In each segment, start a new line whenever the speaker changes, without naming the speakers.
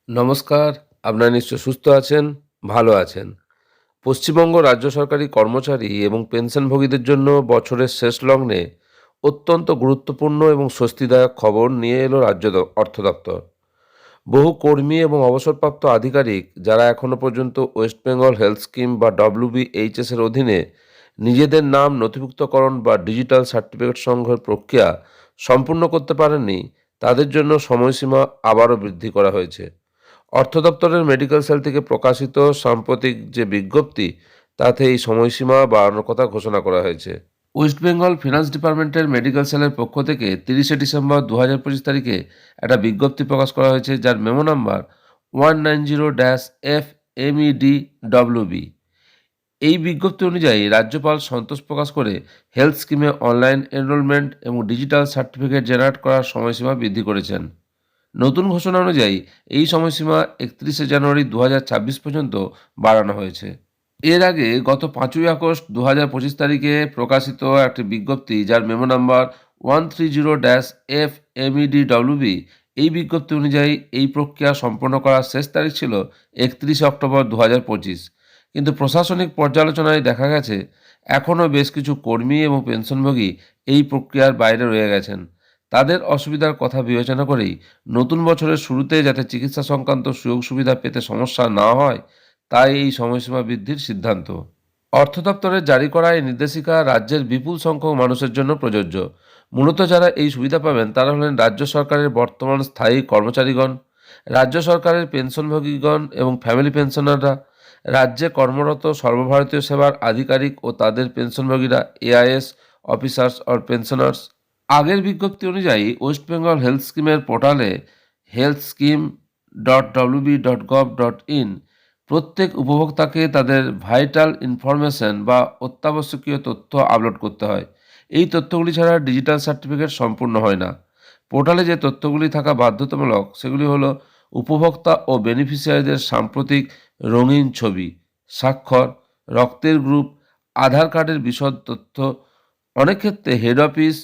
নমস্কার। আপনারা নিশ্চয় সুস্থ আছেন, ভালো আছেন। পশ্চিমবঙ্গ রাজ্য সরকারি কর্মচারী এবং পেনশনভোগীদের জন্য বছরের শেষ লগ্নে অত্যন্ত গুরুত্বপূর্ণ এবং স্বস্তিদায়ক খবর নিয়ে এলো রাজ্য অর্থ দপ্তর। বহু কর্মী এবং অবসরপ্রাপ্ত আধিকারিক যারা এখনও পর্যন্ত ওয়েস্ট বেঙ্গল হেলথ স্কিম বা WBHS এর অধীনে নিজেদের নাম নথিভুক্তকরণ বা ডিজিটাল সার্টিফিকেট সংগ্রহের প্রক্রিয়া সম্পূর্ণ করতে পারেননি, তাদের জন্য সময়সীমা আবারও বৃদ্ধি করা হয়েছে। অর্থ দপ্তরের মেডিকেল সেল থেকে প্রকাশিত সাম্প্রতিক যে বিজ্ঞপ্তি, তাতে এই সময়সীমা বাড়ানোর কথা ঘোষণা করা হয়েছে। ওয়েস্ট বেঙ্গল ফিনান্স ডিপার্টমেন্টের মেডিকেল সেলের পক্ষ থেকে 30শে ডিসেম্বর 2025 একটা বিজ্ঞপ্তি প্রকাশ করা হয়েছে, যার মেমো নাম্বার 190-FMEDWB। এই বিজ্ঞপ্তি অনুযায়ী রাজ্যপাল সন্তোষ প্রকাশ করে হেলথ স্কিমে অনলাইন এনরোলমেন্ট এবং ডিজিটাল সার্টিফিকেট জেনারেট করার সময়সীমা বৃদ্ধি করেছেন। নতুন ঘোষণা অনুযায়ী এই সময়সীমা 31শে জানুয়ারি 2026 পর্যন্ত বাড়ানো হয়েছে। এর আগে গত 5ই আগস্ট 2025 প্রকাশিত একটি বিজ্ঞপ্তি, যার মেমো নাম্বার 130-FMEDWB, এই বিজ্ঞপ্তি অনুযায়ী এই প্রক্রিয়া সম্পন্ন করার শেষ তারিখ ছিল 31 অক্টোবর 2025। কিন্তু প্রশাসনিক পর্যালোচনায় দেখা গেছে এখনও বেশ কিছু কর্মী এবং পেনশনভোগী এই প্রক্রিয়ার বাইরে রয়ে গেছেন। তাদের অসুবিধার কথা বিবেচনা করেই নতুন বছরের শুরুতে যাতে চিকিৎসা সংক্রান্ত সুযোগ সুবিধা পেতে সমস্যা না হয়, তাই এই সময়সীমা বৃদ্ধির সিদ্ধান্ত। অর্থ দপ্তরের জারি করা এই নির্দেশিকা রাজ্যের বিপুল সংখ্যক মানুষের জন্য প্রযোজ্য। মূলত যারা এই সুবিধা পাবেন তারা হলেন রাজ্য সরকারের বর্তমান স্থায়ী কর্মচারীগণ, রাজ্য সরকারের পেনশনভোগীগণ এবং ফ্যামিলি পেনশনাররা, রাজ্যে কর্মরত সর্বভারতীয় সেবার আধিকারিক ও তাদের পেনশনভোগীরা, AIS অফিসার্স অর পেনশনার্স। আগের বিজ্ঞপ্তি অনুযায়ী ওয়েস্ট বেঙ্গল হেলথ স্কিমের পোর্টালে healthscheme.wb.gov.in প্রত্যেক উপভোক্তাকে তাদের ভাইটাল ইনফরমেশন বা অত্যাবশ্যকীয় তথ্য আপলোড করতে হয়। এই তথ্যগুলি ছাড়া ডিজিটাল সার্টিফিকেট সম্পূর্ণ হয় না। পোর্টালে যে তথ্যগুলি থাকা বাধ্যতামূলক সেগুলি হলো উপভোক্তা ও বেনিফিশিয়ারিদের সাম্প্রতিক রঙিন ছবি, স্বাক্ষর, রক্তের গ্রুপ, আধার কার্ডের বিশদ তথ্য। অনেক ক্ষেত্রে হেড অফিস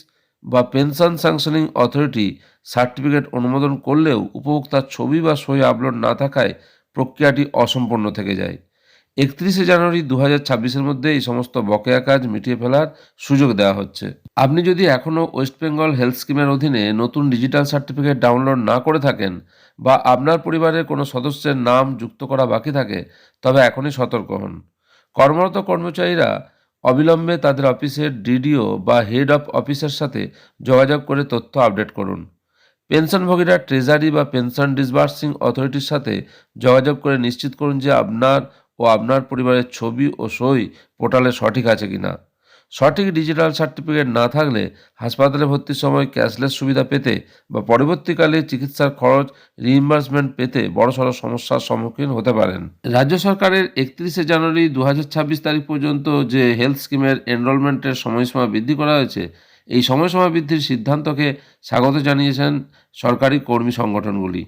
বা পেনশন স্যাংশনিং অথরিটি সার্টিফিকেট অনুমোদন করলেও উপভোক্তার ছবি বা সই আপলোড না থাকায় প্রক্রিয়াটি অসম্পূর্ণ থেকে যায়। 31শে জানুয়ারি 2026 মধ্যে এই সমস্ত বকেয়া কাজ মিটিয়ে ফেলার সুযোগ দেওয়া হচ্ছে। আপনি যদি এখনও ওয়েস্ট বেঙ্গল হেলথ স্কিমের অধীনে নতুন ডিজিটাল সার্টিফিকেট ডাউনলোড না করে থাকেন বা আপনার পরিবারের কোনো সদস্যের নাম যুক্ত করা বাকি থাকে, তবে এখনই সতর্ক হন। কর্মরত কর্মচারীরা অবিলম্বে তাদের অফিসের DDO বা হেড অফ অফিসের সাথে যোগাযোগ করে তথ্য আপডেট করুন। পেনশনভোগীরা ট্রেজারি বা পেনশন ডিসবার্সিং অথরিটির সাথে যোগাযোগ করে নিশ্চিত করুন যে আপনার ও আপনার পরিবারের ছবি ও সই পোর্টালে সঠিক আছে কিনা। সঠিক ডিজিটাল সার্টিফিকেট না থাকলে হাসপাতালে ভর্তির সময় ক্যাশলেস সুবিধা পেতে বা পরবর্তীকালে চিকিৎসার খরচ রিইম্বার্সমেন্ট পেতে বড়সড় সমস্যার সম্মুখীন হতে পারেন। রাজ্য সরকারের 31শে জানুয়ারি 2026 তারিখ পর্যন্ত যে হেলথ স্কিমের এনরোলমেন্টের সময়সীমা বৃদ্ধি করা হয়েছে, এই সময়সীমা বৃদ্ধির সিদ্ধান্তকে স্বাগত জানিয়েছেন সরকারি কর্মী সংগঠনগুলি।